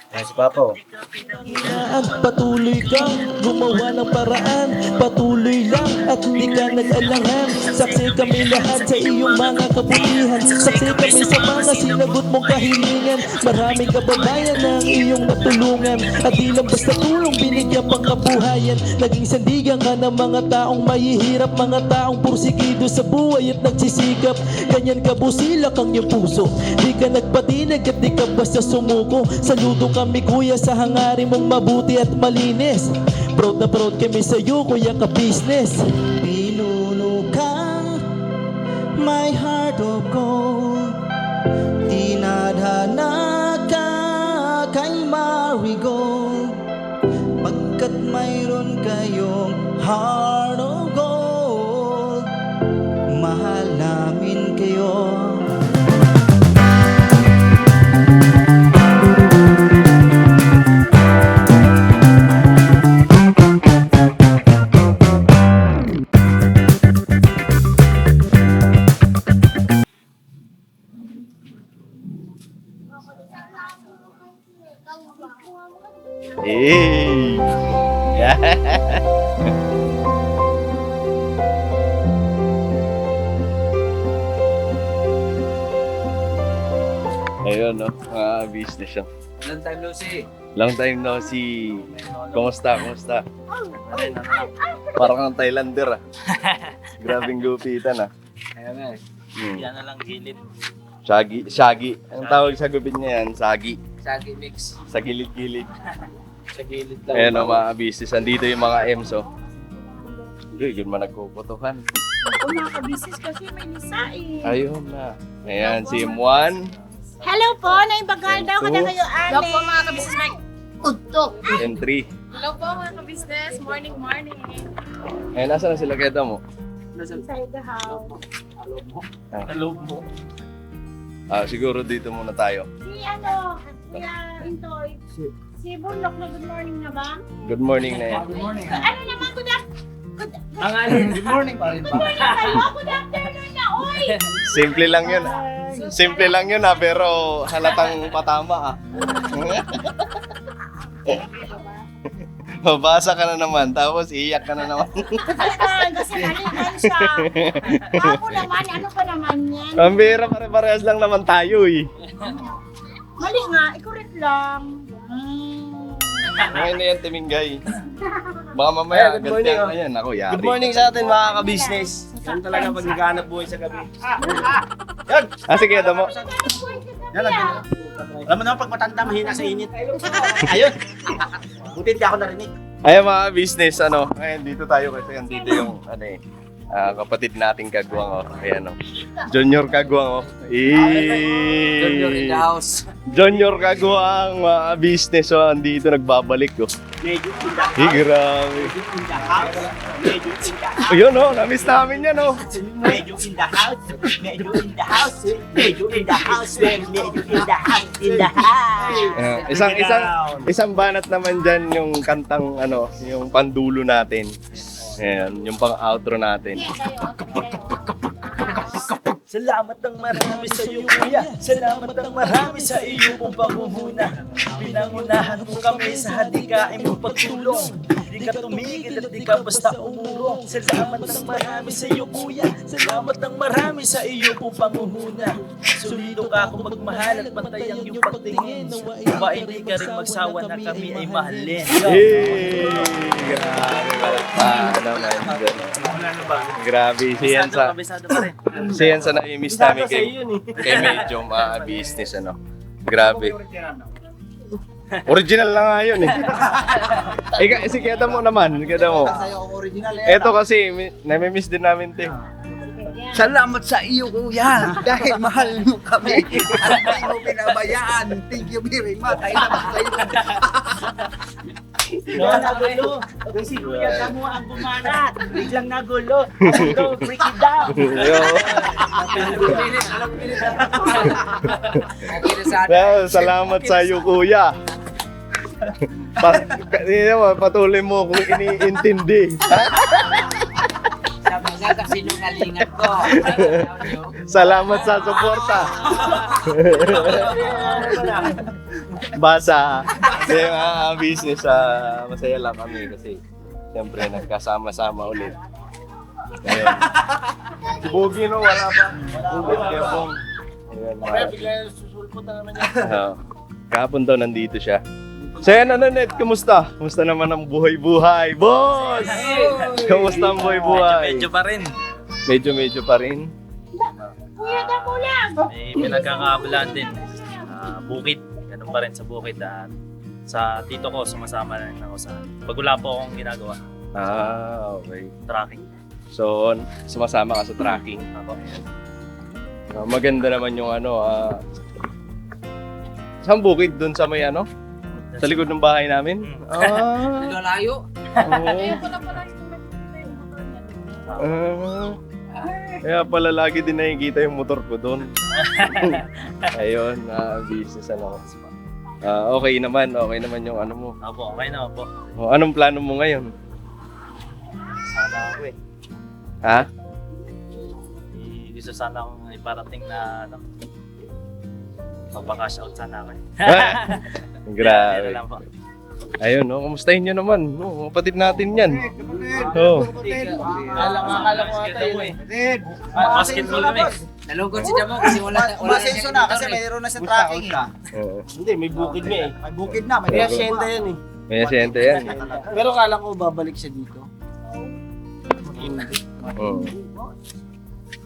Ay, si Papa. Patuloy kang gumawa ng paraan, patuloy lang at di ka nag-alangan. Saksi kami lahat sa iyong mga kabutihan, saksi kami sa mga sinagot mong kahilingan. Maraming kababayan na ang iyong natulungan, at di lang basta tulong binigyan pang kabuhayan. Naging sandigan ka ng mga taong mahihirap, mga taong pursigido sa buhay at nagsisikap. Ganyan ka busilak ang iyong puso, di ka nagpatinag at di ka basta sumuko. Saludo kami kuya sa hangarin mong mabuti at malinis. Proud na proud kami sa'yo kuya ka business. Pinuno kang my heart of gold, tinadhana ka kay marigold. Pagkat mayroon kayong heart of gold, mahal namin kayo. Hey! Ayun, no? Mga business siya. Long time no see. Long time no see. Kumusta? Kumusta? Parang kang Thailander, ah. Grabing gupitan, ah. Kaya nga eh. Yan na lang gilid. Shaggy. Shaggy. Ang tawag sa gupit niya yan, Shaggy. Shaggy mix. Sa gilid-gilid. Sa gilid lang. Ayan, no, mga business. Andito yung mga EMSO. Uy, yun man nagpuputuhan. Ako mga ka-business kasi may nisa eh. Ayun na. Ayan, si M1. Hello po, naibagal daw kada kayo ane. Hello po mga ka-business, Mike. Udtok. M3. Hello po mga ka-business. Morning, morning. Ayun, nasa na sila kita mo? Inside the house. Hello mo. Siguro dito muna tayo. Si ano, Kuya Intoy. Si Bunlok na good morning na ba? Good morning na yan. Good morning. Ano naman, good Ang alin, good morning pa rin ba? morning kayo. Good afternoon na, oy. Simple lang yun. Simple lang yun, pero halatang patama, ah. Mabasa ka na naman, tapos iiyak ka na naman. Ayan, kasi naliman siya. Ako naman, ano pa naman yan? Ang bira, pare-parehas lang naman tayo, eh. Mali nga, i-correct lang. Ngayon na yan, Timinggay. Baka mamaya, Good morning, gantihan ka yan. Ako, yari. Good morning sa atin mga ka-business. Yan talaga pag naghahanap buhay sa gabi. Yan! Sige, ito mo. Yan lang. Alam mo naman pag matanda mahina sa init. Ayun! Buti hindi ako narinig. Ayan mga business, ngayon dito tayo kasi andito yung, kapatid nating kagwang, oh. Ayan, oh. Junior kagwang, oh. Junior in the house. Junior kagwang, mga business, oh. Andito nagbabalik, oh. Medyo in the house. Grabe. Medyo in the house. Medyo in the house. Ayun, oh. Namiss namin yan, oh. Medyo in the house. Medyo in the house. Medyo in the house. Medyo in the house. In the house. Isang banat naman dyan yung kantang, yung pandulo natin. Ayan, yung pang-outro natin. Salamat ng marami sa iyo, kuya. Salamat ng marami sa iyo pong pangunguna. Pinangunahan mo kami sa hadikain mong pagtulong. Di ka tumigil at di ka basta umurong. Salamat ng marami sa iyo, kuya. Salamat ng marami sa iyo pong pangunguna. Solido ka kung magmahal at pantay ang iyong pagtingin. Ba hindi ka rin magsawa na kami ay mahalin. Hey! Grabe naman dyan. Grabe, siyan sa na-miss namin kay medyo business, Grabe. Original na nga yun, eh. Si Keda mo naman, Keda mo. Eto kasi, nami-miss din namin, te. Salamat sa iyo, kuya. Dahil mahal mo kami. Hindi mo pinabayaan. Thank you very much. Ay naman sa iyo. Biglang nagulo. Si Kuya Damo ang bumanat. Biglang nagulo. Go, break it down. Salamat sa iyo, kuya. Patuloy mo kung iniintindi. Sabi Hanggang kasinungalingan ko. Salamat sa suporta. Basa. Kasi mga business, masaya lang kami kasi siyempre nagkasama-sama ulit. Ayun. Si Boogie no, wala pa. Boogie, kaya pong. Ayun, kahapon daw nandito siya. So yan, Ned, kumusta? Kumusta naman ang buhay-buhay? Boss! Kumusta ang buhay-buhay? Medyo pa rin. Medyo pa rin. Kuya, damo lang. May pinagkakaabalahan din. Bukid. Ganun pa rin sa bukid. At sa tito ko, sumasama na rin ako sa... Pag wala po akong ginagawa, Okay. tracking. So, sumasama ka sa tracking. Maganda naman yung saan bukid? Doon sa may sa likod ng bahay namin? Lalayo. Ayun ko na pala yung motor niya. Kaya pala lagi din nakikita yung motor ko doon. Ayun, business okay naman yung mo. Opo, okay naman po. Anong plano mo ngayon? Sana ako eh. Ha? Gusto sana akong iparating na pagpa-cash out sana ako eh. Grabe. Lang po. Ayun, kumustahin nyo naman. Kapatid natin yan. Akala ko ata yun eh. Basketball kami. Nalungkot si Jamo kasi wala Umasenso na kasi mayroon na sa tracking eh. Oo. Hindi, may bukid niya eh. May bukid na, may May bukid asyenda pa. yan eh. May asyente yan. Pero kala ko babalik siya dito. Oo.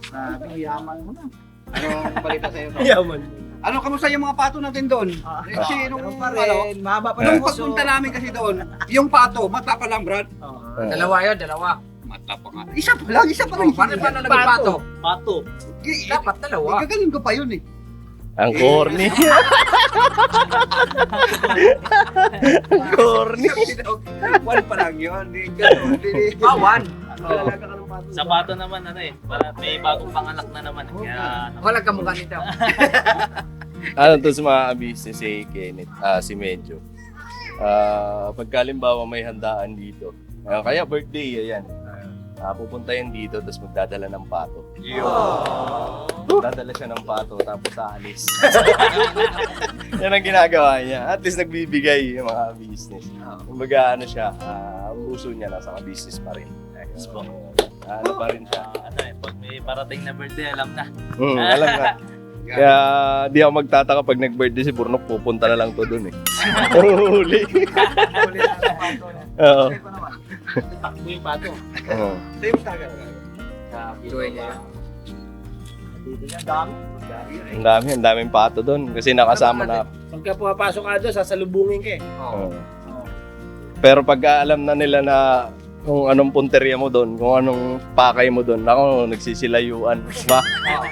Sabi, yaman mo na. Anong balita sa'yo? Yaman. Ano, kamusta yung mga pato natin doon? Kasi nung mahaba pa nung ng puso. pagpunta namin kasi doon, yung pato, mata pa lang, Brad. Dalawa yun, dalawa. Mata pa nga. Isa pa lang, isa pa lang. Paano naging pato? Pato. Dapat dalawa. Gagaling ko pa yun eh. Ang corny. Ang corny. Wal pa lang yun. Pawan. Sa pato naman para may bagong panganak na naman. Kaya Walang kamukha nito. To sa mga business si Kenneth, si Medyo. Pagkalimbawa may handaan dito. Kaya birthday, ayan. Pupunta yan dito, tapos magdadala ng pato. Dadala siya ng pato, tapos aalis. Yan ang ginagawa niya. At least nagbibigay yung mga business. Kumbaga siya, ang puso niya nasa business pa rin. Pa rin siya. pag may parating na birthday, alam na. Alam na. Kaya di ako magtataka pag nag-birthday si Burnok, pupunta na lang to dun eh. Huli. Oo. Takbo yung pato. Oo. Sa'yo mo talaga. Ang daming pato doon kasi nakasama na. Pagka pumapasok ka doon, sasalubungin ka eh. Oo. Pero pag alam na nila na kung anong punteriya mo doon, kung anong pakay mo doon, ako nagsisilayuan. Ba?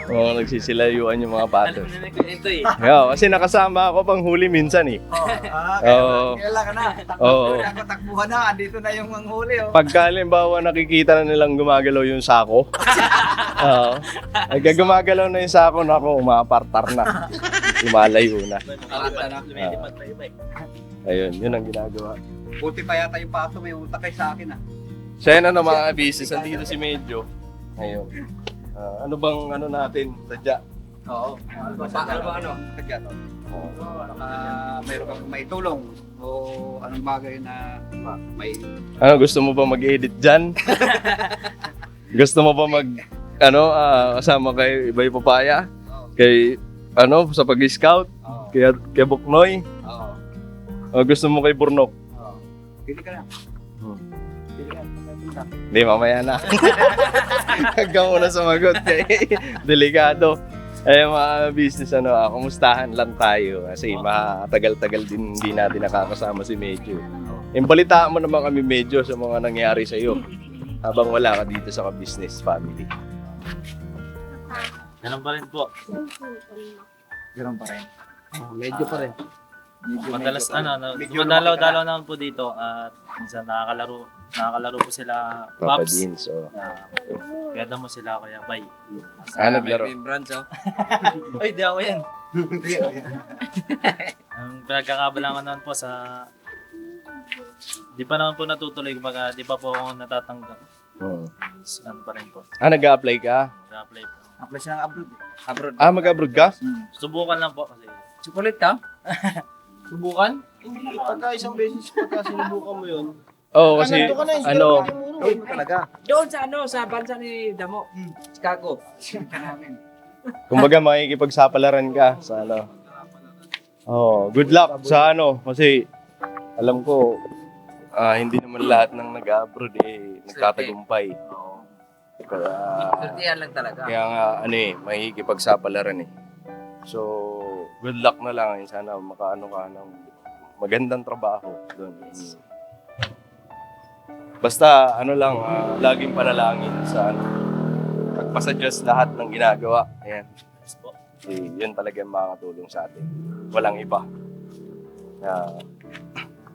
Oo, nagsisilayuan yung mga pato. Alam na ito eh. Oo, kasi nakasama ako pang huli minsan eh. Oo. Kilala ka na. Oo. Takbuhan na. Andito na yung manghuli. Pagka halimbawa nakikita na nilang gumagalaw yung sako. Oo. Pagka gumagalaw na yung sako, nako, umapartar na. Lumalayo na. Lumilipad pa iba eh. Ayun, yun ang ginagawa. Buti pa yata yung pato. May utak kay sa akin ah. So yan mga business, andito si Medyo. Ayun. Ano bang natin, sadya? Oo. Ano? Kaya to. Baka mayroon kang may tulong o anong bagay na may... Ano, gusto mo ba mag-edit dyan? Gusto mo ba kasama kay Ibay Papaya? Kay, sa pag-scout? Kay Buknoy? Oo. O gusto mo kay Burnok? Pili ka na. Pili ka na. Hindi, mamaya na. Hanggang muna sumagot kay delikado. Mga business, kumustahan lang tayo. Kasi matagal-tagal din hindi natin nakakasama si Medyo. Imbalitaan mo naman kami Medyo sa mga nangyari sa iyo habang wala ka dito sa business family. Ganun pa rin po. Ganun pa rin. Medyo pa rin. Madalas medyo dumadalaw-dalaw naman po dito at minsan nakakalaro po sila Papa Pops. Jeans, Kaya mo sila Kuya Bay. naglaro. Ay, di ako yan. Ang pinagkakabalangan naman po sa... Di pa naman po natutuloy, kumbaga di pa po ako natatanggap. Ano pa rin po. Nag-a-apply ka? Nag-apply po. Apply siya ng abroad. Abroad. Mag-abroad ka? Subukan lang po kasi. Chocolate ka? Subukan? Hindi. Pagka isang beses, pagka sinubukan mo yun. Oo, kasi nandun ka na, hindi ano, ka na Gawin mo talaga. Doon sa bansa ni Damo. Chicago. kumbaga makikipagsapalaran ka sa ano. Good luck sa ano kasi alam ko hindi naman lahat ng nag-abroad nagtatagumpay. Kaya Pertihan lang talaga. kaya nga makikipagsapalaran eh. So, good luck na lang sana makaano ka ng magandang trabaho doon. Basta ano lang, laging panalangin sa ano, pagpasadyos lahat ng ginagawa. Ayan. Yun talaga yung makakatulong sa atin. Walang iba.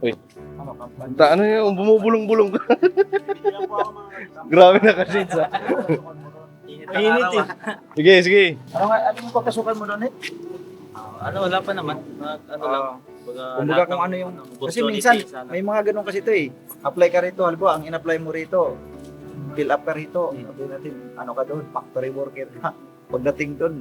Uy. Ano yun? Bumubulong-bulong ka. Grabe na ka-shades ha. Init eh. Sige. Ano yung papasukan mo doon eh? Wala pa naman. Ano lang. Kumbaga kung ano yung... Kasi minsan, may mga ganun kasi ito eh. Apply ka rito, halimbawa, ang in-apply mo rito, fill up ka rito. Sabi natin, ano ka doon, factory worker ka. Pagdating doon,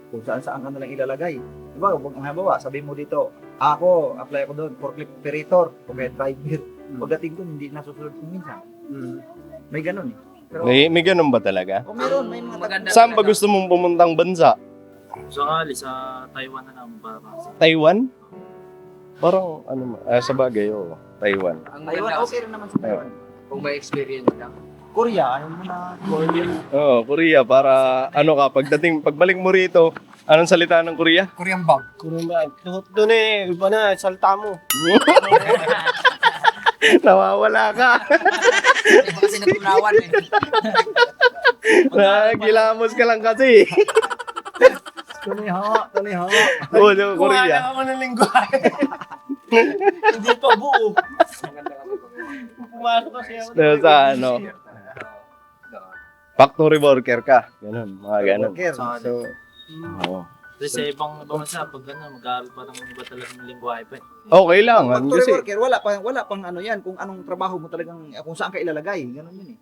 kung saan ka nalang ilalagay. Diba, halimbawa, sabi mo dito, ako, apply ako doon, forklift operator, o kaya driver. Pagdating doon, hindi nasusunod kung minsan. May ganun eh. Pero, May ganun ba talaga? meron, may mga Maganda. Saan ba gusto mong pumuntang bansa? Sakali sa Taiwan na lang para Taiwan? Parang sa bagay, Taiwan. Ang Taiwan, maganda okay rin naman sa Taiwan. kung may experience ka. Korea, ayaw mo na. Korea. Korea para pagbalik mo rito, anong salita ng Korea? Korean bag. Kung ba, doon iba na, salta mo. Nawawala ka. Iba kasi natunawan eh. Gilamos ka lang kasi. Tuloy ho. Korea. ako ng lingwahe. Hindi pa buo. Pumasok kasi ako. Sa factory worker ka. Ganun, mga ganun. Worker. So, Oo. Kasi sa ibang bansa, pag mag-aaral pa ng iba talagang lingwahe pa eh. Okay lang. factory Kasi, worker, wala pang ano yan, kung anong trabaho mo talagang, kung saan ka ilalagay. Ganun yun eh.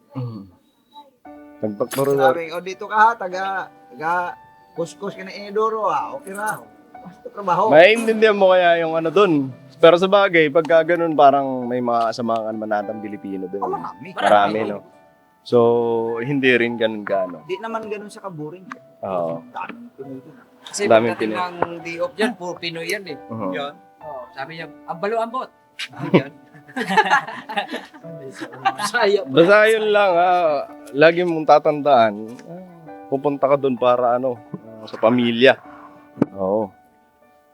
Nag-factory worker. Sabi, dito ka ha, taga kuskus ka na inidoro okay na. Basta trabaho. Maintindihan mo kaya yung ano dun. Pero sa bagay, pagka ganun, parang may mga kasama naman natang Pilipino dun. Marami, no? So, hindi rin ganun gano. Di naman ganun siya ka-boring. Oo. Daming Pinoy dun. Kasi Daming pagdating Pinoy. ng day off dyan, puro Pinoy yan eh. Uh-huh. Yan. Sabi niya, ang balo ambot. Yan. Basta yun lang, lagi mong tatandaan, pupunta ka doon para sa pamilya. Oo.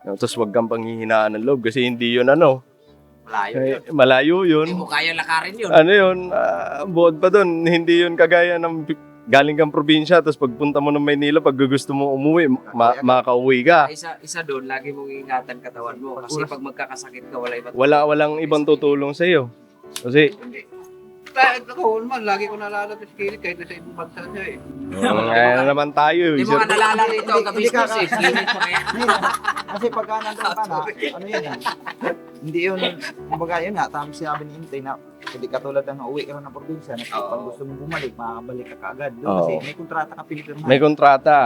Tapos wag kang panghihinaan ng loob kasi hindi yun Malayo yun. malayo yun. Hindi mo kaya lakarin yun. Buod pa doon, hindi yun kagaya ng galing kang probinsya, tapos pagpunta mo ng Maynila, pag gusto mo umuwi, makauwi ka. Isa doon, lagi mong ingatan katawan mo. Kasi pag magkakasakit ka, Walang ibang tutulong sa iyo. Kasi, Kahit ako naman, lagi ko naalala sa kilit kahit nasa ibang bansa niya eh. ngayon naman tayo. Hindi mo nga nalala rito ang Hindi ka- ka-business eh. Limit pa kaya. Kasi pagka nandun ka na, ano yan eh. Hindi yun, kumbaga yun nga, tama sinabi ni Intay na hindi katulad ng uwi ka ng probinsya na pag gusto mong bumalik, makakabalik ka kaagad. Doon kasi may kontrata ka pinipirmahan. May kontrata.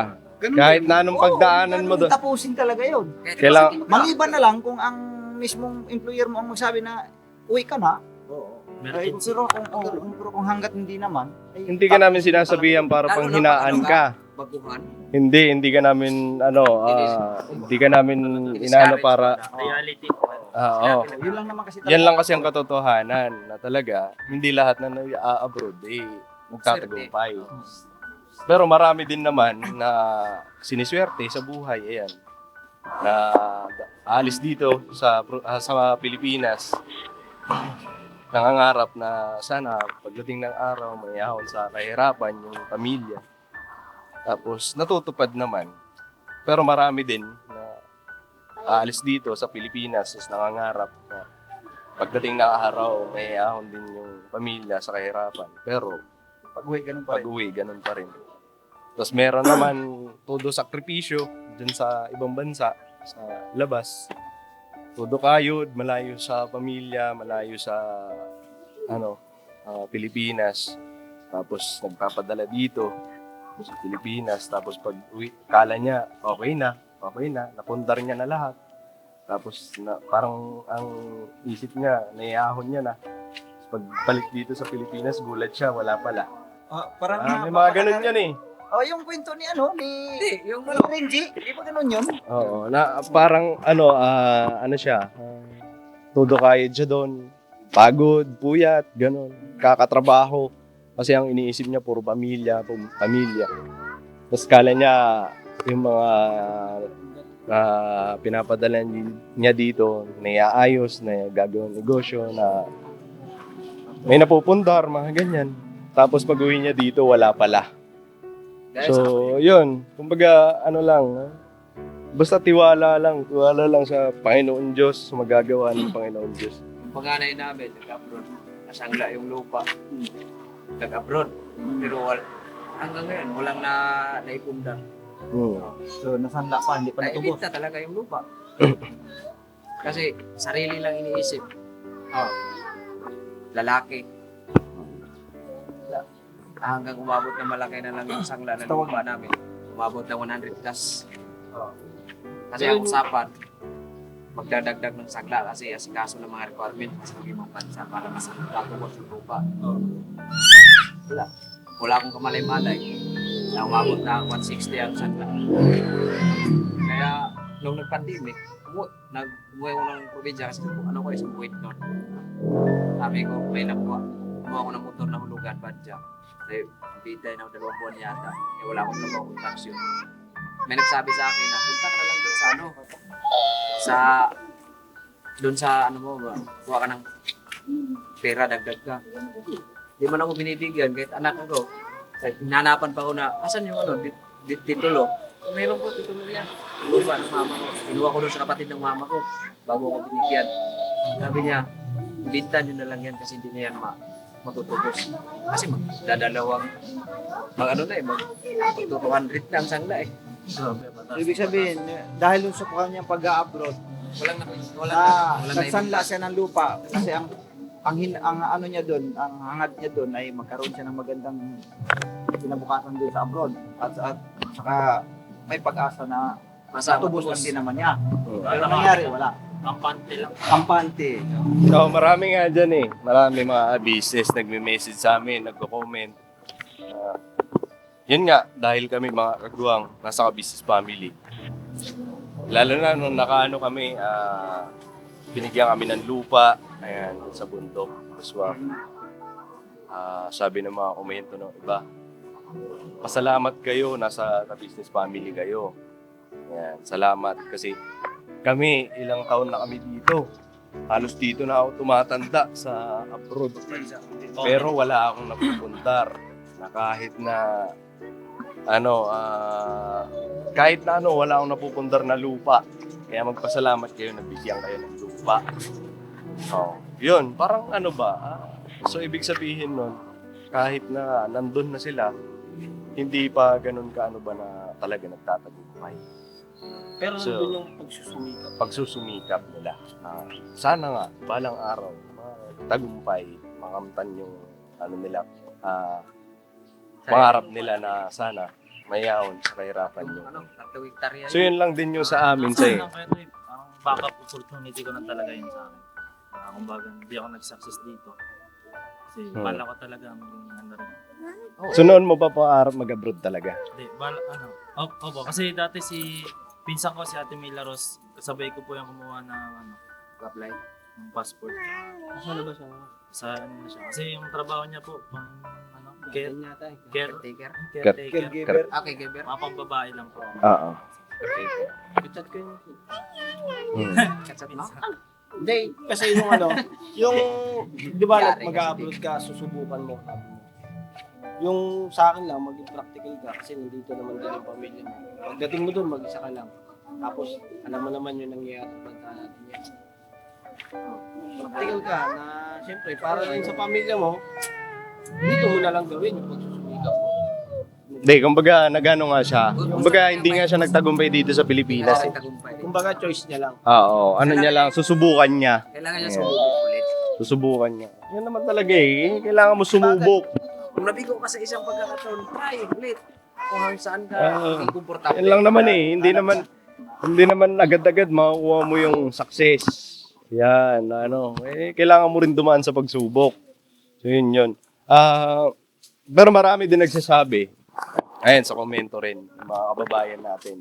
Ganun Kahit yun. na anong Oo, pagdaanan mo ganun, doon. tapusin talaga yun. Kailangan- Maliban na lang kung ang mismong employer mo ang magsabi na uwi ka na. Ay, pero kung hanggat hindi naman, ay, Hindi ka namin sinasabihan para Lalo na panghinaan pag ka. Baguhan. Hindi ka namin hindi ka namin inaano para Reality. yun lang naman kasi yan lang kasi ang katotohanan na talaga hindi lahat na nag-abroad magtatagumpay. Pero marami din naman na siniswerte sa buhay, ayan. Na alis dito sa Pilipinas. Nangangarap na sana pagdating ng araw may ahon sa kahirapan yung pamilya. Tapos natutupad naman. Pero marami din na aalis dito sa Pilipinas tapos nangangarap na pagdating ng araw may ahon din yung pamilya sa kahirapan. Pero pag-uwi ganun pa rin. pag-uwi, ganun pa rin. Tapos meron naman todo sakripisyo dyan sa ibang bansa, sa labas. Todo kayod, malayo sa pamilya, malayo sa Pilipinas. Tapos nagpapadala dito sa Pilipinas. Tapos pag uwi, kala niya okay na, napundar niya na lahat. Tapos parang ang isip niya, naiahon niya na. Tapos pagbalik dito sa Pilipinas, gulat siya, wala pala. Parang May mga ganun yan eh. yung kwento ni ni Hindi, yung Renji, di ba ganun yun? Oo, na parang ano siya, todo kayod siya doon. Pagod, puyat, ganun. Kakatrabaho. Kasi ang iniisip niya puro pamilya. Tapos kala niya yung mga pinapadala niya dito, naiaayos, na gagawin negosyo, na may napupundar, mga ganyan. Tapos pag-uwi niya dito, wala pala. So, yun. Kumbaga, ano lang, basta tiwala lang sa Panginoon Diyos, magagawa ng Panginoon Diyos. Yung panganay namin, nag-abroad. Nasangla yung lupa. Nag-abroad. Pero hanggang ngayon, walang naipundang. So, nasanla pa, hindi pa natubos. Naibit na talaga yung lupa. Kasi sarili lang iniisip. Lalaki. Hanggang umabot na malaki na lang yung sangla ng lupa namin. Umabot na 100 plus. Kasi ang usapan, magdadagdag ng sangla kasi asikaso ng mga requirement sa ibang bansa para masakatubos yung lupa. Wala akong kamalay-malay na umabot na 160 ang sangla. Kaya nung nag-pandemic, umuwi ko ng probinsya kasi ano ko isang buwit nun. Sabi ko, may nakuha ako ng motor na hulugan badya. Kasi bitay na 2 buwan yata. Wala akong trabaho kong taxi. May nagsabi sa akin na punta ka na lang doon sa ano mo ba? Kuha ka ng pera, dagdag ka. Di man ako binibigyan kahit anak ko. Hinanapan pa ako na, asan yung ano, titulo? Mayroon po, titulo yan. Lupa ng mama ko. Kinuha ko doon sa kapatid ng mama ko bago ako binigyan. Sabi niya, binta nyo na lang yan kasi hindi niya yan matutubos. Kasi magdadalawang, mag-200 na ang sangla eh. Ibig sabihin, dahil sa kanyang pag-a-abroad, nagsanla siya ng lupa kasi ang ano niya doon, ang hangad niya doon ay magkaroon siya ng magandang kinabukasan doon sa abroad at saka may pag-asa na matubos lang din naman niya. Pero nangyari, wala. Kampante. So, marami nga dyan eh. Marami mga business nagme-message sa amin, nagko-comment. Yun nga, dahil kami mga kagawang nasa business family. Lalo na nung nakaano kami, binigyan kami ng lupa, ayan, sa bundok. Kaswa. Sabi ng mga komento ng iba, pasalamat kayo, nasa business family kayo. Ayan, salamat kasi kami, ilang taon na kami dito. Halos dito na ako tumatanda sa abroad. Pero wala akong napupundar na kahit na wala akong napupundar na lupa. Kaya magpasalamat kayo, nabigyan kayo ng lupa. Yun, parang so ibig sabihin nun, kahit na nandun na sila, hindi pa ganun na talaga nagtatagumpay. Pero So, nandun yung pagsusumikap nila. Sana nga, balang araw, tagumpay, makamtan yung pangarap nila na sana mayaon sa kahirapan nyo. So yun lang din yung sa amin sa'yo. Ang backup opportunity ko na talaga yun sa akin. Kumbaga, hindi ako nag-success dito. Kasi bala ko talaga maging rin. So noon mo pa pangarap mag-abroad talaga? Hindi, opo, kasi dati pinsan ko si Ate Mila Ros, kasabay ko po yung kumuha ng Apply. ng passport. Saan na ba siya? Sa ano na siya. Kasi yung trabaho niya po, caretaker. Caregiver. Okay, Geber. Mga pambabae lang po. Oo. Chat ko yun. Katsat mo? Hindi, kasi yung di ba mag-upload ka, susubukan mo. Yung sa akin lang, maging practical ka kasi nandito naman din yung pamilya mo. Pagdating mo doon, mag-isa ka lang. Tapos, alam mo naman yung nangyayari sa bansa natin yan. Practical ka na, siyempre, para rin sa pamilya mo, dito mo na lang gawin yung pagsusumikap mo. Hindi, kumbaga nagano nga siya. Kumbaga hindi nga siya nagtagumpay dito sa Pilipinas. Kumbaga, choice niya lang. Oo, ano niya lang, susubukan niya. Kailangan niya subukan ulit. Susubukan niya. Yan naman talaga eh. Kailangan mo sumubok. Kung nabigo ka sa isang pagkakataon, try ulit. Kung hanggang saan ka, Ah, hindi komportable. Yan lang naman eh. Hindi naman agad-agad makukuha mo yung success. Yan, kailangan mo rin dumaan sa pagsubok. So yun. Pero marami din nagsasabi, ayun, sa komento rin, yung mga kababayan natin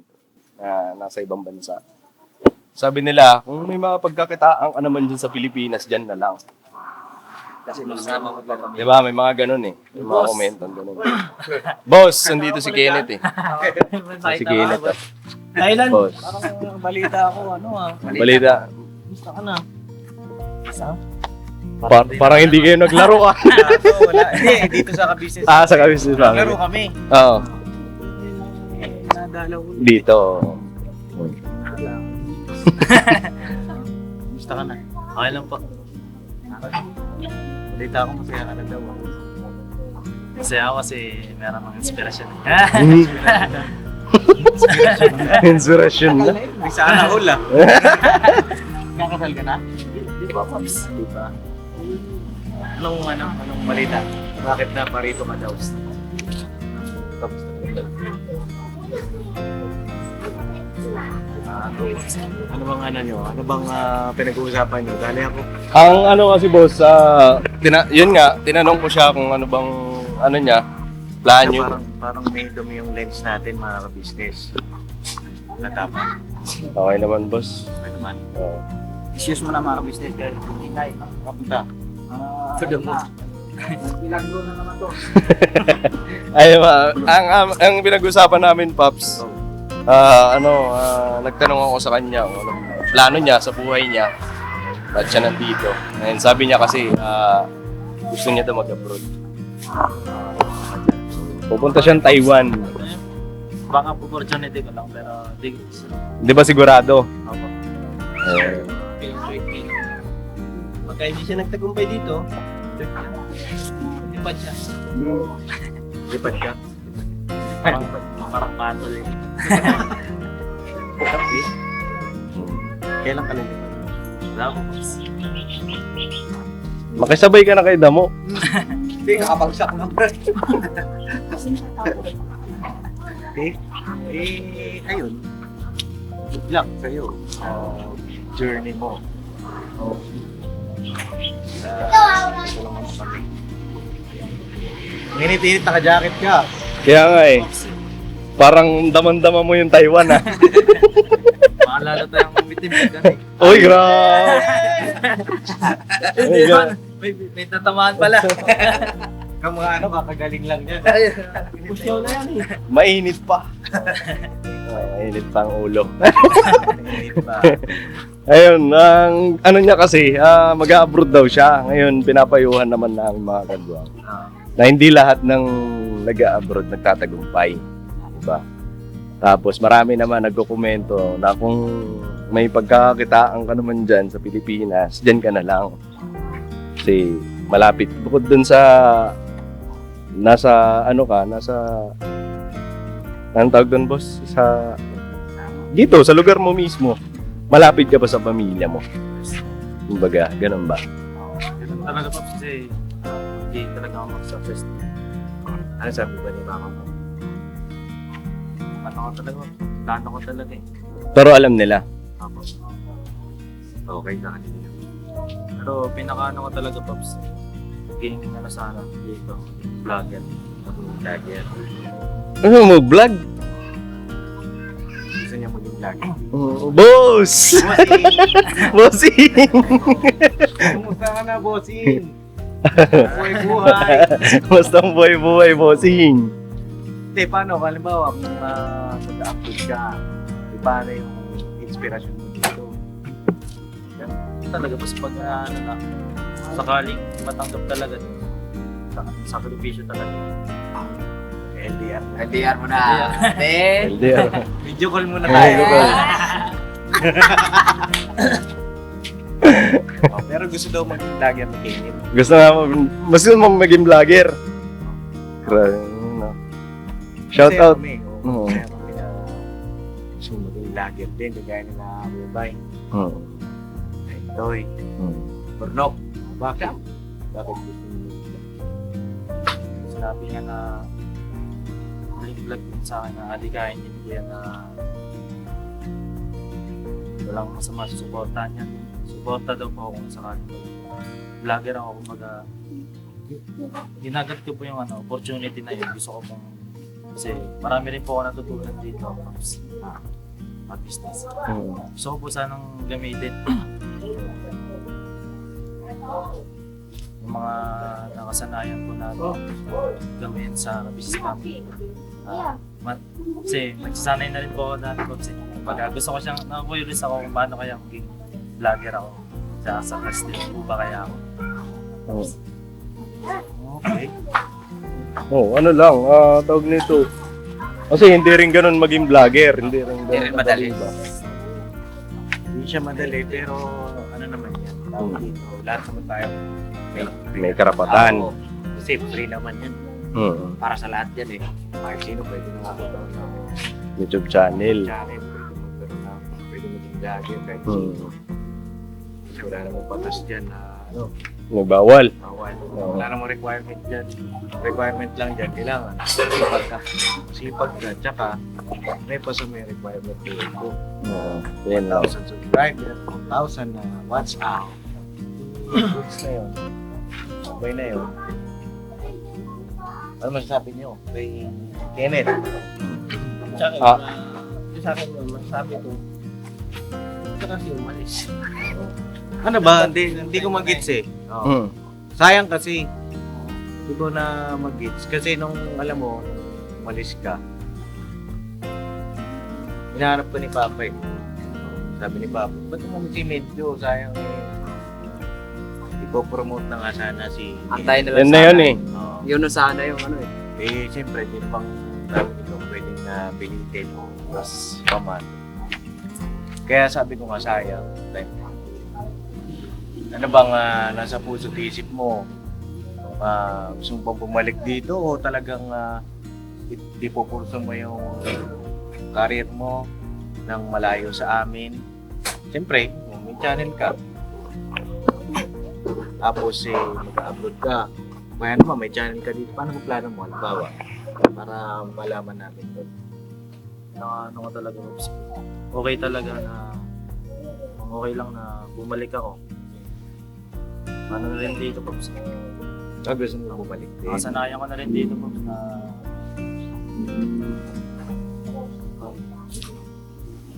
na nasa ibang bansa. Sabi nila, kung may mga pagkakitaan ka naman dyan sa Pilipinas, dyan na lang. Kasi masama mo lang kami. Di ba? May mga ganun eh. May mga komento ganun. Boss, nandito si Kenneth eh. Si Kenneth. Thailand, Boss. parang balita ako, Balita. Gusto ka na. Isa? Parang hindi kayo naglaro ah. Wala. Hindi, dito sa ka-business. Sa business Naglaro family. kami. Oo. Nadalaw ko. Dito. Gusto ka na. Okay lang po. Balita ako, masaya ka na daw. Kasi ako kasi meron ng inspirasyon. Inspiration na. May sana all ah. Kakasal ka na? Di ba, Pops? Di ba? Anong balita? Bakit na parito ka daw? Ano bang nyo? Ano bang pinag-uusapan nyo? Dali ako. Ang kasi boss, yun nga, tinanong ko siya kung ano bang, plan nyo. Parang may dumi yung lens natin mga ka-business. Natapa. Okay naman boss. Ano naman? Oo. Issues mo na mga business guys. Hinay, kapunta. Milagro na naman to. Ay, ang pinag-usapan namin, Pops, nagtanong ako sa kanya kung anong plano niya sa buhay niya. Ba't siya nandito? And sabi niya kasi, gusto niya daw mag-abroad. Pupunta siyang Taiwan. Baka opportunity ko lang pero Di ba sigurado? ako. Pagka hindi siya nagtagumpay dito, lipat siya. Lipat ka. Parang battle eh. Okay. Kailan ka lilipat? Wala ko. Makisabay ka na kay Damo. Hindi, kakabagsak lang. Ayun. Good luck sa'yo. Journey mo. Init-init, naka-jacket ka. Kaya nga eh. Parang daman-dama mo yung Taiwan ah. Maalala tayong umitim ka gani. Uy, grabe! Hindi man, may tatamaan pala. Ang mga kakagaling lang yan. Pusyaw na yan eh. Mainit pa. Mainit pa ang ulo. Init pa. Ayun, ang niya kasi, mag-abroad daw siya. Ngayon, pinapayuhan naman namin mga kadwang. Na hindi lahat ng nag-abroad nagtatagumpay. Diba? Tapos marami naman nagkokomento na kung may pagkakakitaan ka naman dyan sa Pilipinas, dyan ka na lang. Kasi malapit. Bukod dun sa anong tawag dun, boss? Dito, sa lugar mo mismo. Malapit ka pa sa pamilya mo. Kumbaga, ganun ba? Ganun talaga po kasi hindi talaga ako mag-success. Ano sabi ba ni mama mo? Plano ko talaga eh. Pero alam nila. Tapos, Okay na kanina yun. pero pinakaano ko talaga, Pops, maging sana dito, vlogger. Vlogger. Ano mo, vlog? Gusto niya maging vlogger. Boss! Bossing! Kumusta ka na, bossing? Buhay-buhay. Basta ang buhay-buhay, bossing. Hindi, paano? Halimbawa, kung mag-upload ka, paano yung inspirasyon mo dito? Talaga, mas pag sakaling matanggap talaga, sakripisyo talaga. LDR. LDR mo na. Then, LDR. Video call muna tayo. Pero gusto daw maging vlogger ni Kenneth. Gusto mo maging vlogger. Grabe, no? Shout out. Oo. Gusto maging vlogger din, kagaya nila Bubay. Oo. Toy. Oo. Burnok. Bakit? Bakit gusto mo mag-vlog? Sinabi niya na vlog din sa akin na adikain din ko yan na walang masama sa suportahan niya. Suporta daw po ako kung sakali. Vlogger ako, kumbaga ginagat ko po yung opportunity na yun. Gusto ko pong kasi marami rin po ako natutunan dito mag-business. Gusto ko po sanang gamitin yung mga nakasanayan po natin gawin sa business namin. Kasi nagsasanay na rin po ako dati po kasi pag gusto ko siyang na-curious ako kung paano kaya maging vlogger ako sa casting po ba kaya ako. Okay. Ano lang, tawag nito. Kasi hindi rin ganun maging vlogger, hindi rin madali. ba? Hindi siya madali pero ano naman yan. Tawag dito. Lahat naman tayo May karapatan. Oo. Kasi free naman yan. Para sa lahat yan eh. Kahit sino pwede na magkaroon ng YouTube channel. channel. Pwede maging vlogger kahit sino. Kasi wala namang batas dyan na Nagbawal. bawal. Wala namang requirement dyan. Requirement lang dyan. Kailangan sipag ka. Sipag ka. Tsaka may pa sa may requirement dito. Yan lang. 1,000 subscribers, 1,000 na WhatsApp. Goods na yun. Okay na yun. Ano masasabi niyo kay Kenneth? Sa akin, Ah. sa akin naman, sabi ko, ito kasi umalis. Ano ba? Hindi ko mag-gets eh. Oo. Sayang kasi. Hindi ko na mag-gets. Kasi nung, alam mo, umalis ka. Hinahanap ko ni Papa eh. Sabi ni Papa, ba't mo si Medyo? Sayang eh. Ipo-promote na nga sana si... Antayin na lang Yan na yun eh. Oo. Yun na sana yung ano eh. Eh, siyempre, di bang sabi nito pwedeng na pilitin o mas paman. Kaya sabi ko nga sayang. Ano bang nasa puso't isip mo? Gusto mo bang bumalik dito o talagang ipupurso mo yung career mo ng malayo sa amin? Siyempre, may channel ka. Tapos mag-upload ka. Kaya naman may channel ka dito. Paano mo plano mo? Halimbawa, para malaman namin doon. Ano ko talaga, okay talaga na okay lang na bumalik ako. Ano na rin dito, Pops. Gusto mo bumalik din. Nakasanayan ko na rin dito, Pops, na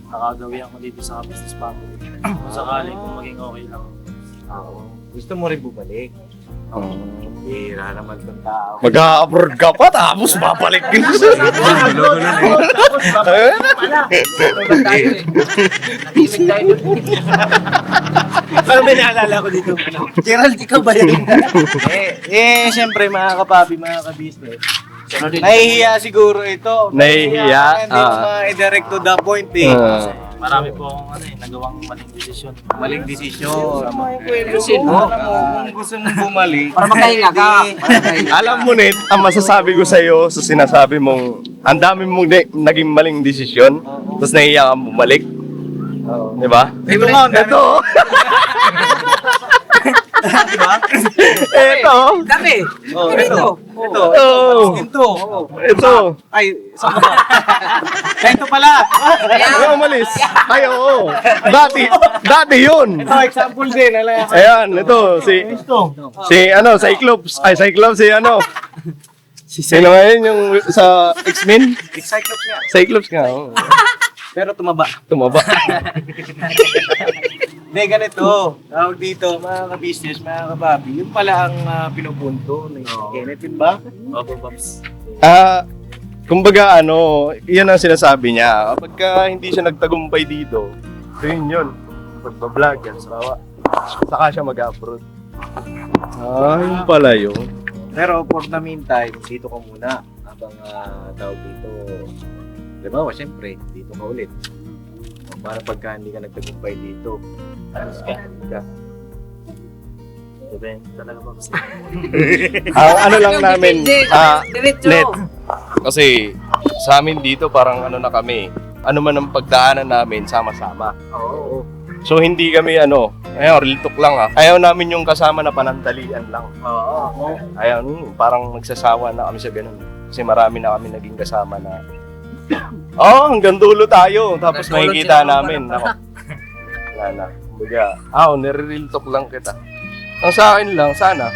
nakagawi ako dito sa business family. Kung sakaling kung maging okay lang. Gusto mo rin bumalik. Hira naman itong tao. Mag-a-abroad ka pa, tapos babalik ka. Parang may naalala ko dito. Gerald, ikaw ba yun? Siyempre mga kapabi, mga ka-business. Nahihiya siguro ito. Nahihiya? Hindi mo ma-direct to the point eh. Marami po akong nagawang maling desisyon. Maling desisyon. Kasi Alam mo, kung gusto mong bumalik. Para makahinga ka. Alam mo, Net, ang masasabi ko sa'yo sa sinasabi mong ang dami mong naging maling desisyon, tapos nahiya kang bumalik. Di ba? Ito nga, Ito! diba? Ito! Kami! Ito. Ito. Oh! Ito. Ito! Ay, saan ba? Ito pala. Ay, umalis! Ay, oo! Dati yun! Ito, example din. Ayan, ito, Cyclops. Ay, Cyclops, Sino ngayon yung sa X-Men? Cyclops nga. Cyclops nga, oo. Pero tumaba. Tumaba. Hindi, ganito. Tawag dito, mga ka-business, mga kababi. Yun pala ang pinupunto ni Kenneth, yun ba? Opo, Pops. Kumbaga, yun ang sinasabi niya. Kapag hindi siya nagtagumpay dito, yun. Pagbablog yan, saka siya mag-upload. Yun pala yun. Pero for the meantime, dito ka muna. Habang tawag dito, diba, siyempre, dito ka ulit. Para pagka hindi ka nagtagumpay dito, alis ka. Depende talaga, Pops. Ano lang namin, Diretso. Net, kasi sa amin dito parang na kami, ano man ang pagdaanan namin, sama-sama. Oo. So hindi kami real talk lang Ayaw namin yung kasama na panandalian lang. Oo. Ayaw, parang nagsasawa na kami sa ganun. Kasi marami na kami naging kasama na, hanggang dulo tayo. Tapos Hanggang dulo makikita sila namin. Ako, wala na. Kumbaga, nire-real talk lang kita. Ang sa akin lang, sana,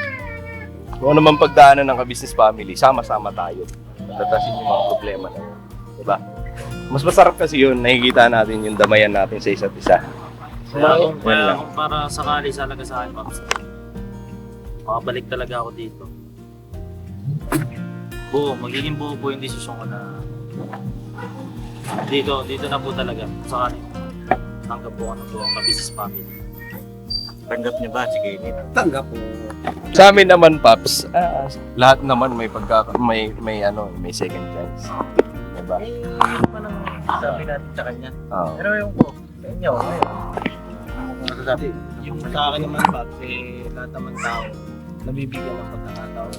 kung ano man pagdaanan ng ka-business family, sama-sama tayo. Tatasin yung mga problema na yun. Diba? Mas masarap kasi yun, nakikita natin yung damayan natin sa isa't isa. Kaya lang. kung para sakali talaga sa akin, Pops, makabalik talaga ako dito. Magiging buo po yung desisyon ko na dito na po talaga. Sakali tanggap po ako ng buong ka-business family. Tanggap niya ba si Kenneth? Tanggap po. Sa amin naman, Paps, lahat naman may may second chance. Diba? Yung pa nang sabi natin sa kanya. Oo. Pero yung po, sa inyo, Sabi, yung sa akin naman, Pat, lahat naman tao, nabibigyan ng pagkakataon.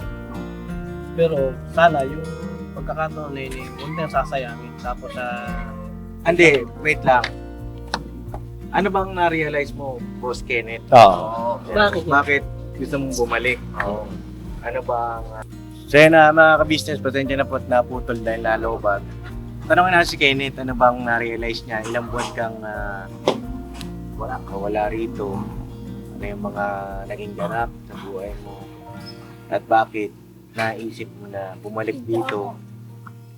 Pero sana yung pagkakataon na yun, huwag na yung sasayangin. Tapos, Hindi, wait lang. Ano bang na-realize mo, Boss Kenneth? Oo. Bakit gusto mong bumalik? Ano bang... So yun mga ka-business, pasensya na po at naputol dahil nalobat. Tanongin na si Kenneth, ano bang na-realize niya? Ilang buwan kang wala rito? Ano yung mga naging ganap sa buhay mo? At bakit naisip mo na bumalik dito?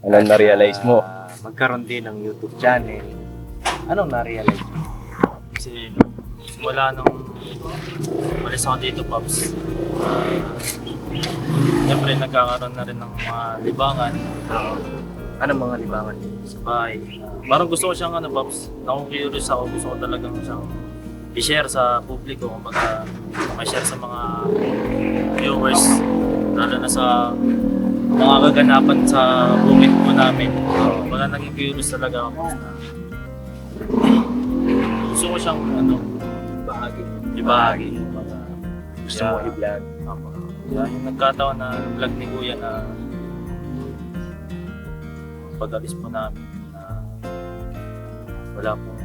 Anong na-realize mo? Magkaroon din ng YouTube channel. Anong na-realize mo? Kasi simula nung umalis ako dito, Pops, siyempre nagkakaroon na rin ng mga libangan Anong mga libangan? sa bahay. Parang gusto ko siyang Pops, curious ako, gusto ko talagang siyang i-share sa publiko, kumbaga ma-share sa mga viewers, lalo na sa mga kaganapan sa bukid po namin. Wala naging curious talaga ako na gusto ko siyang ibahagi. Kumbaga, Gusto mo i-vlog? Kaya yung nagkataon na vlog ni Kuya na pag-alis po namin na wala pong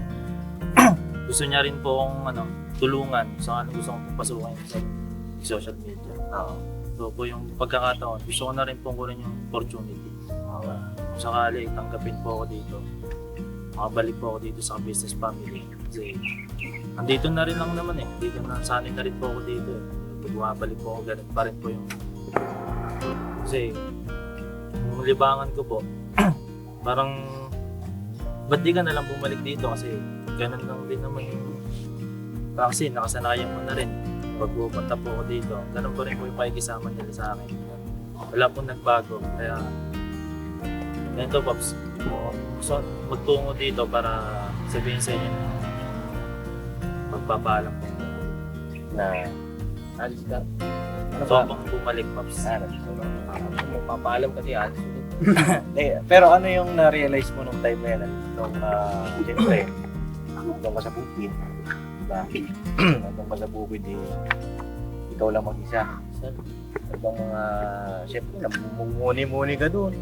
gusto niya rin po akong tulungan sa gusto kong pasukan sa social media. So po yung pagkakataon, gusto ko na rin pong kunin yung opportunity. Kung sakali, tanggapin po ako dito. Makabalik po ako dito sa business family. Kasi andito na rin lang naman dito na, sanay na rin po ako dito Pag bumabalik po ako, ganun pa rin po yung kasi yung libangan ko po, parang ba't di ka na lang bumalik dito kasi ganun lang din naman yung kasi nakasanayan mo na rin pag pupunta po ako dito, ganun pa rin po yung pakikisama nila sa akin. Wala pong nagbago, kaya ganito Pops, so, magtungo dito para sabihin sa inyo na magpapaalam po Na alis ka? so pong bumalik Pops. magpapaalam kasi alis. Pero ano yung na-realize mo nung time na yan? Nung, siyempre, nandun ka sa bukid. Diba? Nandun ka sa bukid, ikaw lang mag-isa. Ibang mga, siyempre, namumuni-muni ka doon.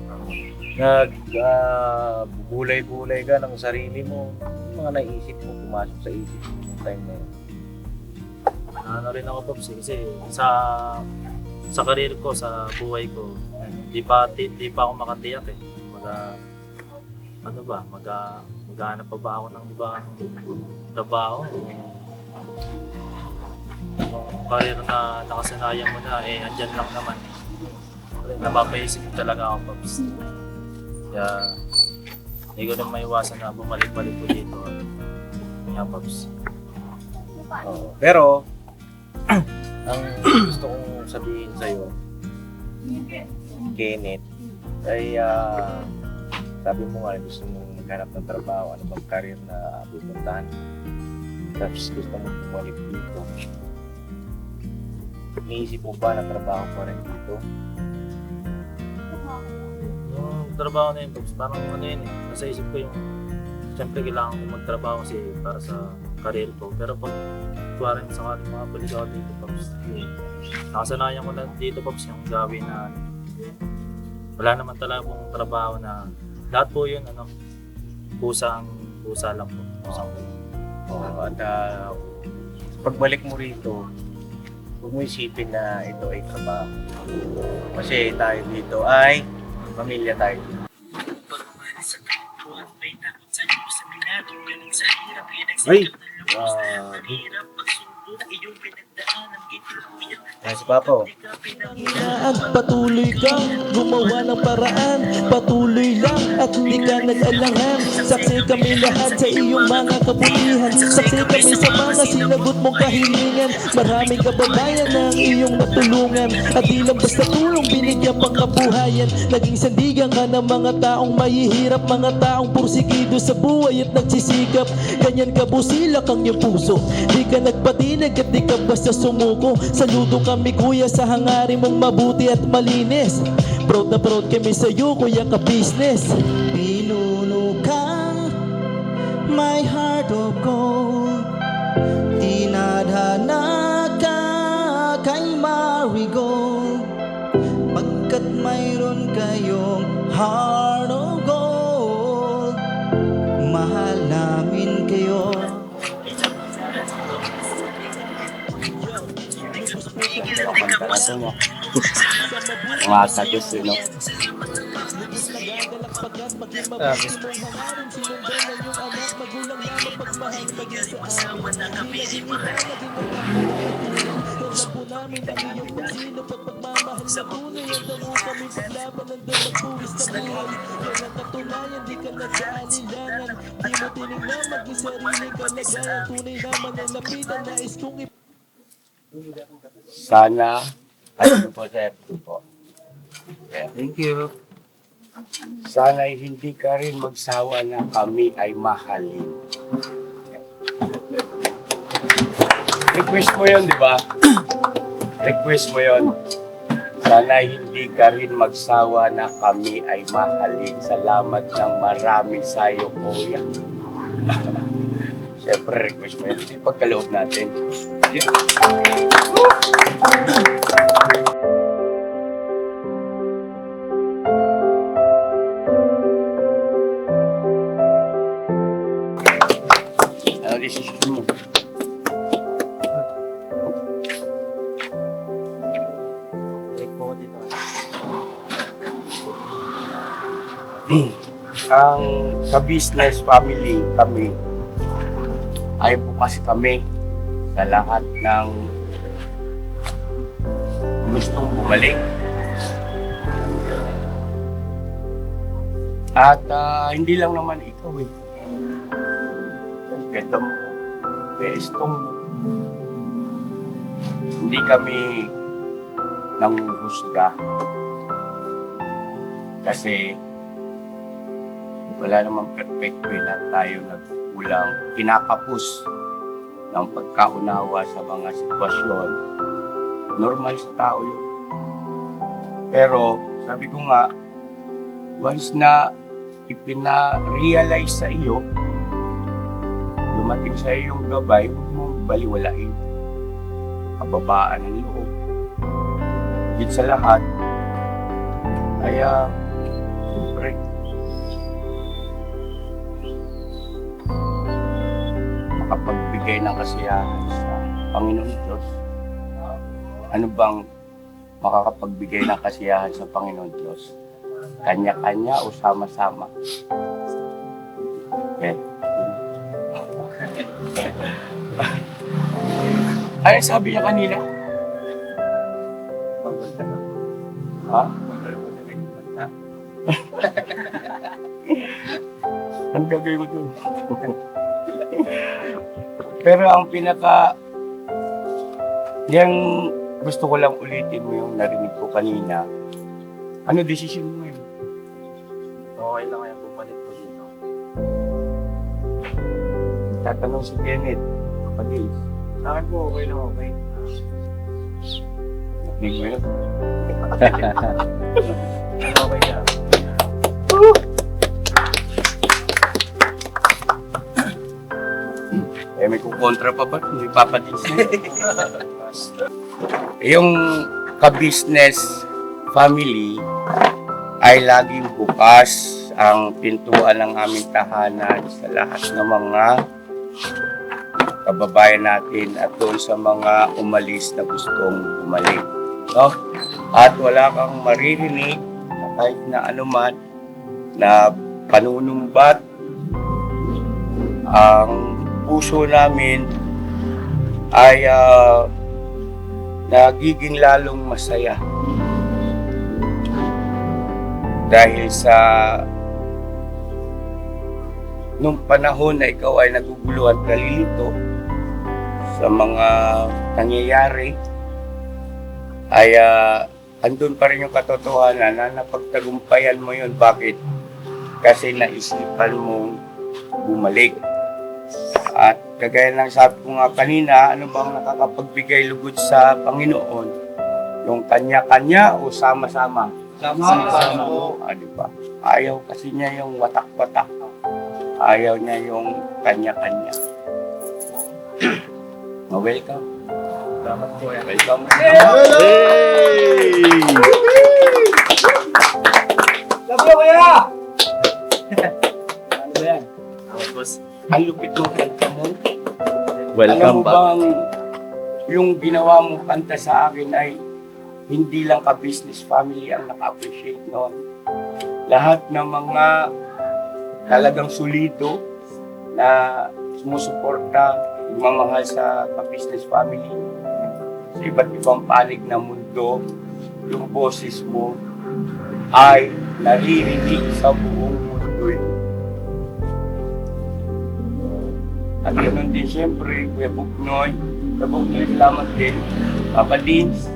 Bubulay-bulay ka ng sarili mo. Yung mga naisip mo, pumasok sa isip mo nung time na yan. Ano rin ako Pops kasi sa karir ko, sa buhay ko, di pa ako makatiyak maghanap pa ba ako ng ibang trabaho? Yung karir na nakasanayan mo na andyan lang naman. Napapaisip talaga ako Pops. Kaya hindi ko na maiwasan na bumalik-balik ko dito. Kaya Pops. Pero, ang gusto kong sabihin sa'yo, Kenneth, ay sabi mo nga gusto mong maghanap ng trabaho, ano bang career na pupuntahan. Tapos gusto mong bumalik dito. Iniisip mo ba na trabaho pa rin dito? Yung trabaho na yun, Pops, parang nasa isip ko yung siyempre kailangan ko magtrabaho kasi para sa career ko. Pero pag tuwa rin sa mga balik ako dito, Pops, nakasanayan ko na dito, Pops, yung gawin na wala naman talaga pong trabaho na lahat po yun, Pusa lang po. Pusang At pagbalik mo rito, huwag mo isipin na ito ay trabaho. Kasi tayo dito ay pamilya tayo. Ay! Yan si Papa. At patuloy kang gumawa ng paraan. Patuloy lang at hindi ka nag-alangan. Saksi kami lahat sa iyong mga kabutihan. Saksi kami sa mga sinagot mong kahilingan. Maraming kababayan na ang iyong natulungan. At di lang basta tulong binigyan pang kabuhayan. Naging sandigan ka ng mga taong mahihirap. Mga taong pursigido sa buhay at nagsisikap. Ganyan ka busilak ang iyong puso. Di ka nagpatinag at di ka basta sumuko. Saludo kami kuya sa hangarin mong mabuti at malinis. Proud na proud kami sa iyo kuya ka business. Pinuno kang my heart of gold. Tinadhana ka kay marigold. Pagkat mayroon kayong heart of gold, mahal namin kayo. Mga sagot sino. Sana ay po sir. Thank you. Sana ay hindi ka rin magsawa na kami ay mahalin. Request mo yun, di ba? Request mo yun. Sana ay hindi ka rin magsawa na kami ay mahalin. Salamat ng marami sa'yo, kuya. Siyempre, request mo yun. Pagkaloob natin. Ano decision mo? Ang ka-business family kami ay po kasi kami sa lahat ng gustong bumalik. At hindi lang naman ikaw eh. Ganda mo, bestong mo. Hindi kami nanguhusga. Kasi wala namang perfecto eh. Lahat tayo nagkulang, kinakapos ng pagkaunawa sa mga sitwasyon. Normal sa tao yun. Pero sabi ko nga, once na ipina-realize sa iyo, dumating sa iyong gabay, huwag mong baliwalain. Kababaan ng loob. Higit sa lahat, kaya siyempre, makapagbigay ng kasiyahan sa Panginoon Diyos. Ano bang makakapagbigay ng kasiyahan sa Panginoon Diyos? Kanya-kanya o sama-sama? Okay. Ano sabi niya kanina? Ha? Ang gagawin ko dun? Pero ang yung gusto ko lang ulitin mo yung narinig ko kanina. Ano decision mo yun? Okay lang kaya pupalit ko dito. Tatanong si Kenneth, kapatid. Sa akin po, okay lang, okay. Narinig mo yun? Okay lang. Eh, may kukontra pa ba? Hindi papadins na. Yung ka-business family ay laging bukas ang pintuan ng aming tahanan sa lahat ng mga kababayan natin at doon sa mga umalis na gustong bumalik. No? At wala kang maririnig na kahit na anuman na panunumbat. Ang puso namin ay nagiging lalong masaya dahil sa nung panahon na ikaw ay nagugulo at nalilito sa mga nangyayari ay andun pa rin yung katotohanan na napagtagumpayan mo yun. Bakit? Kasi naisipan mong bumalik. At kagaya ng sabi ko nga kanina, ano bang nakakapagbigay lugod sa Panginoon? Yung kanya-kanya o sama-sama? Sama-sama. Diba? Ayaw kasi niya yung watak-watak. Ayaw niya yung kanya-kanya. Welcome. Salamat po yan. Welcome. Hey! Love you, kuya! Ano ba yan? Boss. Ang lupit ng kanta mo. Alam Welcome mo back. bang yung ginawa mong kanta sa akin ay hindi lang ka-business family ang naka-appreciate noon. Lahat ng mga talagang solido na sumusuporta, mamahal sa ka-business family sa iba't ibang panig ng mundo, yung boses mo ay naririnig sa buong mundo. At ganoon din siyempre, Kuya Bugnoy, salamat din. Papa Dins.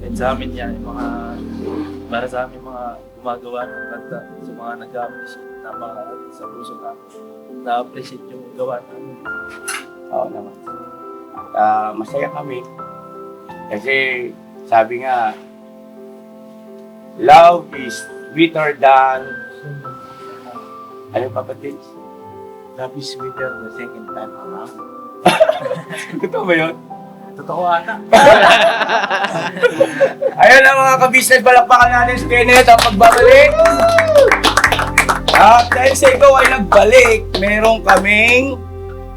And sa amin yan, yung mga, para sa amin mga gumagawa ng kanta, sa mga nag-appreciate na mga sa puso namin, na-appreciate yung gawa namin. Oo naman. At masaya kami. Kasi sabi nga, love is sweeter than ano Papa Dins? Love is sweeter the second time around. Totoo ba yun? Totoo ata. Ayun na mga ka-business, balakpakan natin si Kenneth ang pagbabalik. At dahil sa ikaw ay nagbalik, meron kaming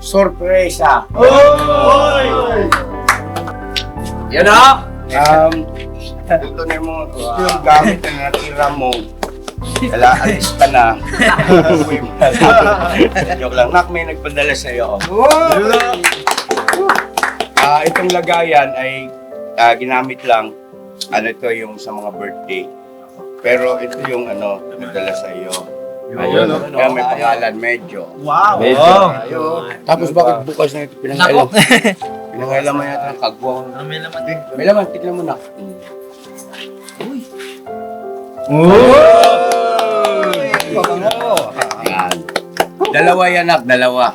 sorpresa. Yan na! Ito na yung mga yung gamit na natira mo. Kala, alis ka na. Joke lang. Nak, may nagpadala sa'yo. Itong lagayan ay ginamit lang. Ano ito yung sa mga birthday. Pero ito yung nagdala sa'yo. Ayun, no? Kaya may pangalan, medyo. Wow! Medyo. Tapos bakit bukas na ito pinangailan? Pinangailan mo yata ng kagwang. May laman din. May laman, tignan mo na. Yan. Dalawa yan, nak. Dalawa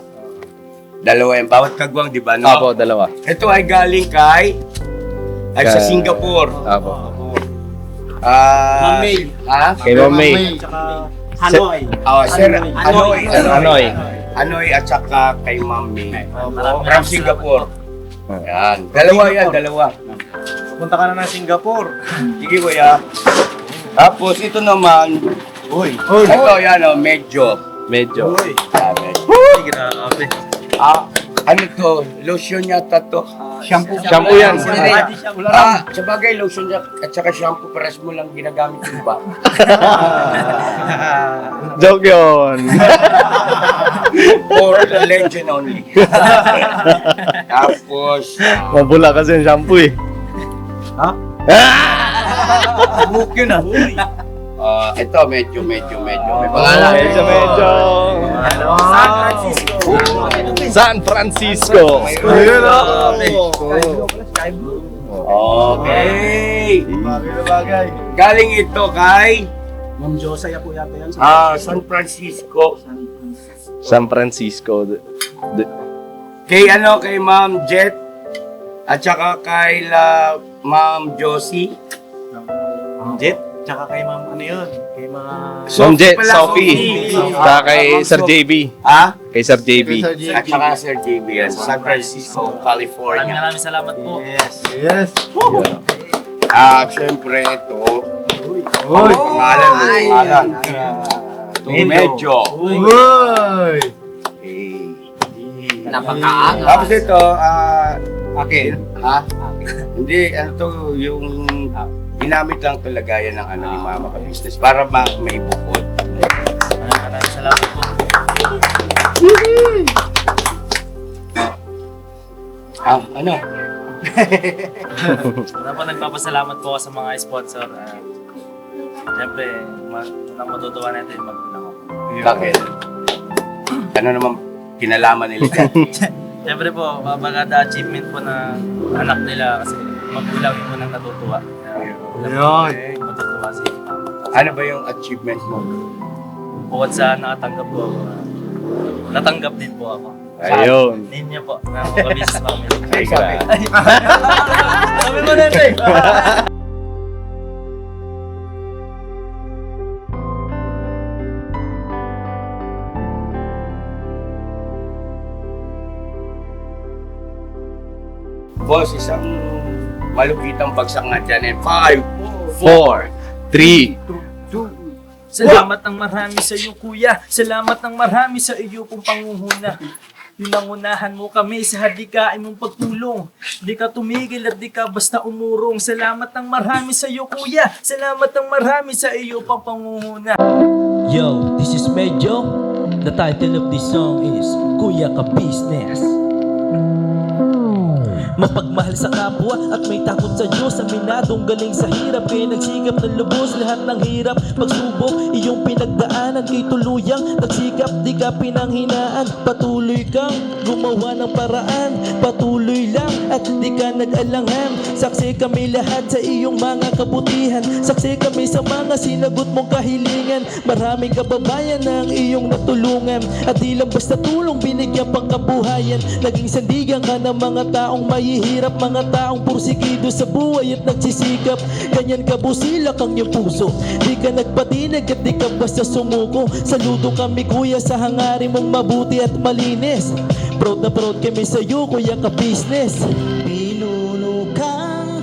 yan. Bawat kagwang, di ba? No? Apo, dalawa. Ito ay galing sa Singapore. Apo. Ma'am May. Ha? Kay Ma'am May. Hanoi. Sir, Hanoi. Hanoi. Hanoi at saka kay Ma'am May. From Singapore. Yan. Dalawa yan, dalawa. Punta ka na ng Singapore. Sige, kuya. Tapos ito naman, ito yan, medyo. Medyo. Grabe. Ano to? Lotion yata to. Shampoo. Shampoo yan. Sa bagay, lotion at saka shampoo, pares mo lang ginagamit yung ba? Joke yun. For the legend only. Tapos, Mabula kasi yung shampoo eh. book yun ito, medyo. May pangalan. Medyo. San Francisco. San Francisco. Ayun, Okay. Bagay. Galing ito kay Ma'am Josaya po yata yan. San Francisco. San Francisco. Kay Ma'am Jet at saka kay Ma'am Josie. Jet. Tsaka kay Ma'am ano yun? Kay mga... Ma'am Jet, pala, Sophie. Saka kay Sir JB. Kay Sir JB. At saka Sir JB yan, sa San Francisco, California. Maraming salamat po. Yes. Yes. Siyempre ito, Uy, pangalan. Medyo. Uy! Napakaanga. Tapos ito, akin. Ha? Hindi, ano to, yung ginamit lang talaga yan ng ano ni Mama ka business para maibukod. Maraming salamat po. Ano? Una po, nagpapasalamat po ako sa mga sponsor. Siyempre, unang matutuwa natin magulang ako. Bakit? Ano naman kinalaman nila dyan? Siyempre po, mabagada achievement po na anak nila kasi magulang yung unang natutuwa. Yun. Matutuwa si Ano ba yung achievement mo? bukod sa nakatanggap po ako, natanggap din po ako. Ayun. Ninyo po, na mga business family. Ay, grabe. Sabi mo natin. Boss, isang malupitang bagsak dyan. 5, 4, 3, Salamat ng marami sa iyo, kuya. Salamat ng marami sa iyo pong pangunguna. Pinangunahan mo kami sa hadikain mong pagtulong. Di ka tumigil at di ka basta umurong. Salamat ng marami sa iyo, kuya. Salamat ng marami sa iyo pang pangunguna. Yo, this is Medyo. The title of this song is Kuya Ka Business. Mapagmahal sa kapwa at may takot sa Diyos. Aminadong galing sa hirap, kaya nagsikap ng lubos. Lahat ng hirap, pagsubok, iyong pinagdaanan. Kay tuluyang nagsikap, di ka pinanghinaan. Patuloy kang gumawa ng paraan. Patuloy lang at di ka nag-alangan. Saksi kami lahat sa iyong mga kabutihan. Saksi kami sa mga sinagot mong kahilingan. Maraming kababayan na ang iyong natulungan. At di lang basta tulong, binigyan pang kabuhayan. Naging sandigan ka ng mga taong mahihirap, mga taong pursigido sa buhay at nagsisikap. Ganyan ka busilak ang iyong puso. Di ka nagpatinag at di ka basta sumuko. Saludo kami kuya sa hangarin mong mabuti at malinis. Proud na proud kami sa iyo, Kuya Ka Business. Pinuno kang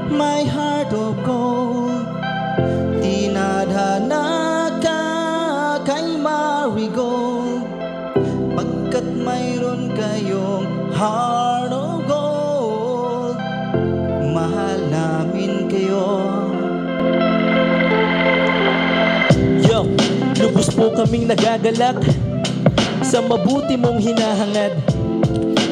my heart of gold. Tinadhana ka kay Marigold. Pagkat mayroon kayong heart of gold, mahal namin kayo. Yo, lubos po kaming nagagalak sa mabuti mong hinahangad.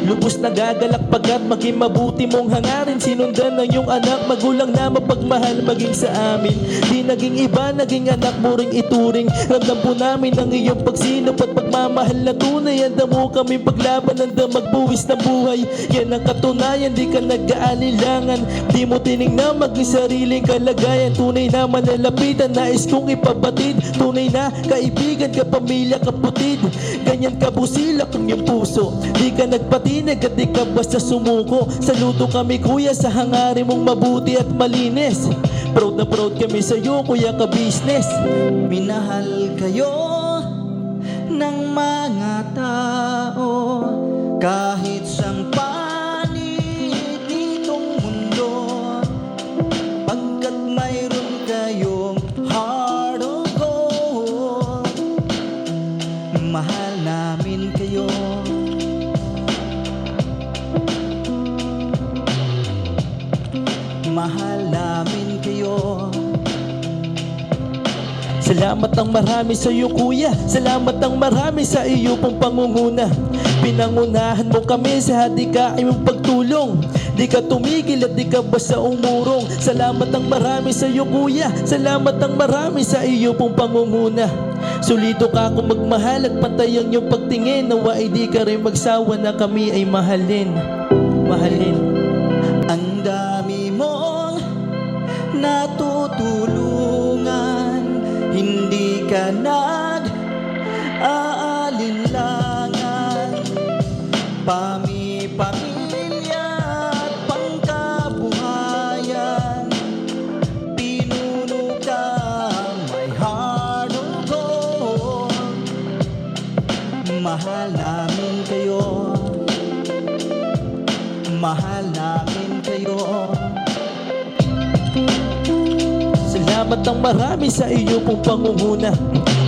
Lubos nagagalak pagkat maging mabuti mong hangarin. Sinundan ng iyong anak, magulang na mapagmahal maging sa amin. Di naging iba, naging anak mo ring ituring. Ramdam po namin ang iyong pagsinop at pagmamahal na tunay. Handa mo kaming paglaban, handa magbuwis ng buhay. Yan ang katunayan, di ka nag-aalilangan. Di mo tinignan maging sariling kalagayan. Tunay na manalapitan, nais kong ipabatid. Tunay na kaibigan, kapamilya, kapatid. Ganyan kabusilak ang iyong puso. Di ka nagpatinag at di ka basta sumuko. Saludo kami kuya sa hangarin mong mabuti at malinis. Proud na proud kami sa iyo, Kuya Ka Business. Minahal kayo ng mga tao kahit sang panig nitong mundo. Pagkat mayroon kayong heart of gold, mahal namin kayo. Mahal namin kayo. Salamat ng marami sa iyo kuya. Salamat ng marami sa iyo pong pangunguna. Pinangunahan mo kami sa hadikain mong pagtulong. Di ka tumigil at di ka basta umurong. Salamat ng marami sa iyo kuya. Salamat ng marami sa iyo pong pangunguna. Solido ka kung magmahal at pantay ang iyong pagtingin. Nawa ay di ka rin magsawa na kami ay mahalin. Mahalin. Ang dami mong natutulungan, hindi ka nag-aalinlangan. Pamilya at pangkabuhayan, pinuno kang may heart of gold. Mahal namin kayo. Mahal namin kayo. Salamat Salamat ng marami sa iyo pong pangunguna.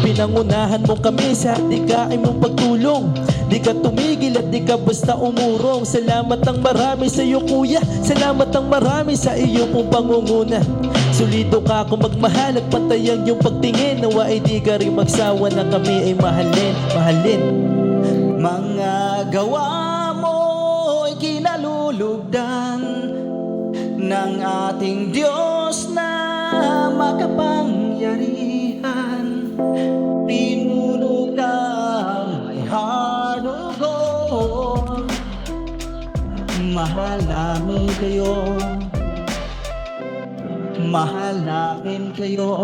Pinangunahan mo kami sa dikain mong pagtulong. Di ka tumigil at di ka basta umurong. Salamat ng marami sa iyo kuya. Salamat ng marami sa iyo pong pangunguna. Solido ka kung magmahal at pantayang yung pagtingin. Nawa ay di ka rin magsawa na kami ay mahalin. Mahalin. Mga gawa mo ay kinalulugdan ng ating Diyos na makapangyarihan. Pinuno kang may harugon. Mahal namin kayo. Mahal namin kayo.